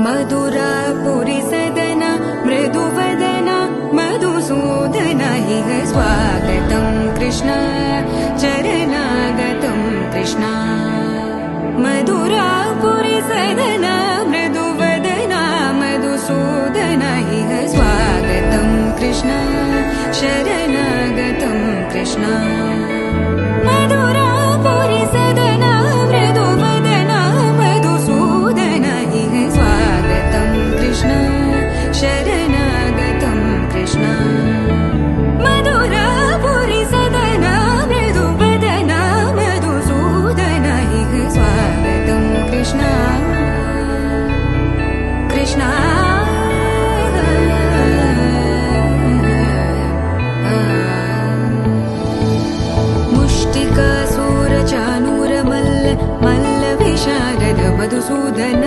मधुरापुरी सदन मृदुवदन मधुसूदन इह स्वागतं कृष्ण चरणागतं कृष्ण मधुरापुरी सदन मृदुवदन मधुसूदन इह स्वागतं कृष्ण शरणागतं कृष्ण मधुरापुरी सदन मृदुवदन मधुसूदन इह स्वागतं कृष्ण शरणागतं कृष्ण मधुरापुरी सदन मृदुवदन मधुसूदन इह स्वागतं कृष्ण कृष्ण मुष्टिकासूरचानूरमल्ल मल्लविशारद मधुसूदन